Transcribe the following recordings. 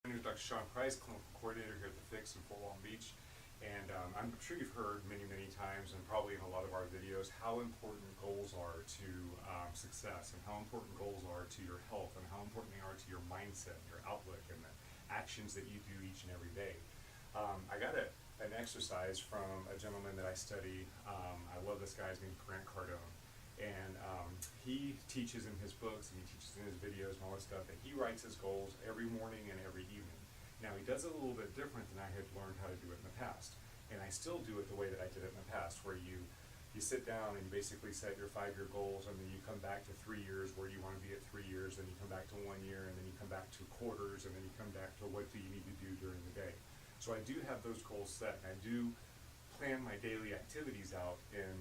My name is Dr. Sean Price, clinical coordinator here at theFIX in Fort Walton Beach. And I'm sure you've heard many times, and probably in a lot of our videos, how important goals are to success, and how important goals are to your health, and how important they are to your mindset, your outlook, and the actions that you do each and every day. I got an exercise from a gentleman that I study. I love this guy. His name's Grant Cardone. And he teaches in his books and he teaches in his videos and all this stuff that he writes his goals every morning and every evening. Now he does it a little bit different than I had learned how to do it in the past. And I still do it the way that I did it in the past, where you sit down and you basically set your 5-year goals, and then you come back to 3 years where you want to be at 3 years, then you come back to 1 year, and then you come back to quarters, and then you come back to what do you need to do during the day. So I do have those goals set, and I do plan my daily activities out in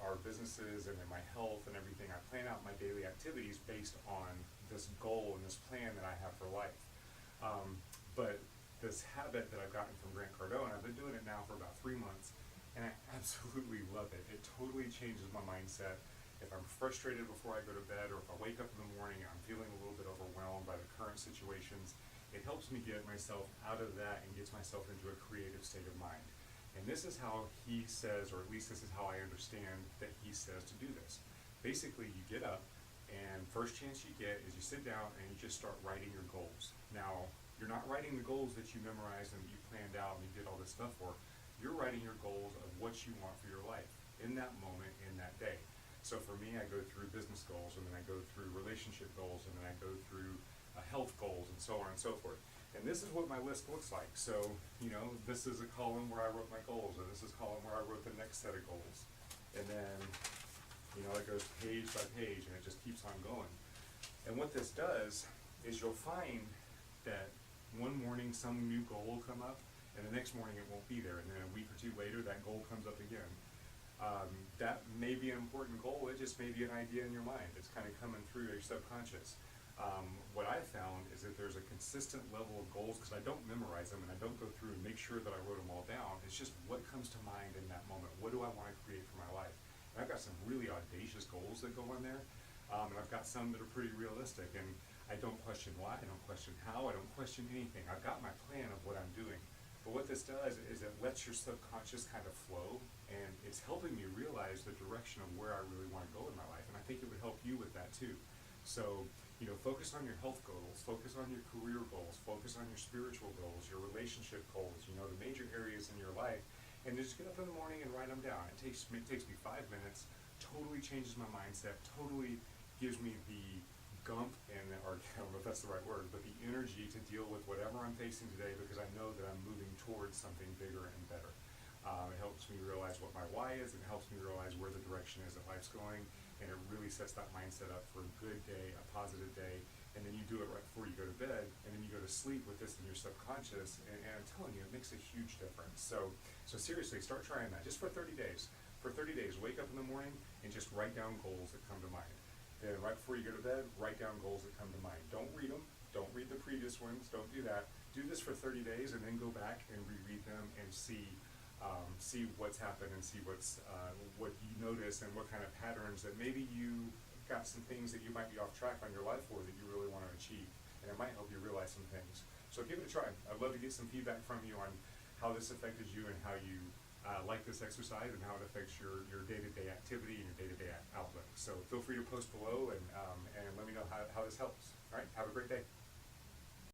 our businesses and in my health and everything. I plan out my daily activities based on this goal and this plan that I have for life. But this habit that I've gotten from Grant Cardone, I've been doing it now for about 3 months, and I absolutely love it. It totally changes my mindset. If I'm frustrated before I go to bed, or if I wake up in the morning and I'm feeling a little bit overwhelmed by the current situations, it helps me get myself out of that and gets myself into a creative state of mind. And this is how he says, or at least this is how I understand that he says to do this. Basically, you get up, and first chance you get is you sit down and you just start writing your goals. Now, you're not writing the goals that you memorized and that you planned out and you did all this stuff for. You're writing your goals of what you want for your life in that moment, in that day. So for me, I go through business goals, and then I go through relationship goals, and then I go through health goals, and so on and so forth. And this is what my list looks like. So, this is a column where I wrote my goals, and this is a column where I wrote the next set of goals. And then, it goes page by page, and it just keeps on going. And what this does is you'll find that one morning some new goal will come up, and the next morning it won't be there. And then a week or two later, that goal comes up again. That may be an important goal. It just may be an idea in your mind. It's kind of coming through your subconscious. What I found is that there's a consistent level of goals, because I don't memorize them and I don't go through and make sure that I wrote them all down. It's just what comes to mind in that moment. What do I want to create for my life? And I've got some really audacious goals that go on there, and I've got some that are pretty realistic, and I don't question why, I don't question how, I don't question anything. I've got my plan of what I'm doing. But what this does is it lets your subconscious kind of flow, and it's helping me realize the direction of where I really want to go in my life. And I think it would help you with that too. So, focus on your health goals, focus on your career goals, focus on your spiritual goals, your relationship goals, the major areas in your life, and just get up in the morning and write them down. It takes me 5 minutes, totally changes my mindset, totally gives me the gump, or I don't know if that's the right word, but the energy to deal with whatever I'm facing today, because I know that I'm moving towards something bigger and better. It helps me realize what my why is, and it helps me realize where the direction is that life's going, and it really sets that mindset up for a good day, a positive day. And then you do it right before you go to bed, and then you go to sleep with this in your subconscious, and I'm telling you, it makes a huge difference. So seriously, start trying that just for 30 days. For 30 days, wake up in the morning and just write down goals that come to mind. Then right before you go to bed, write down goals that come to mind. Don't read them. Don't read the previous ones. Don't do that. Do this for 30 days and then go back and reread them and see what's happened, and see what you notice, and what kind of patterns that maybe you got some things that you might be off track on your life for that you really want to achieve. And it might help you realize some things. So give it a try. I'd love to get some feedback from you on how this affected you, and how you like this exercise, and how it affects your day-to-day activity and your day-to-day outlook. So feel free to post below, and let me know how this helps. All right, have a great day.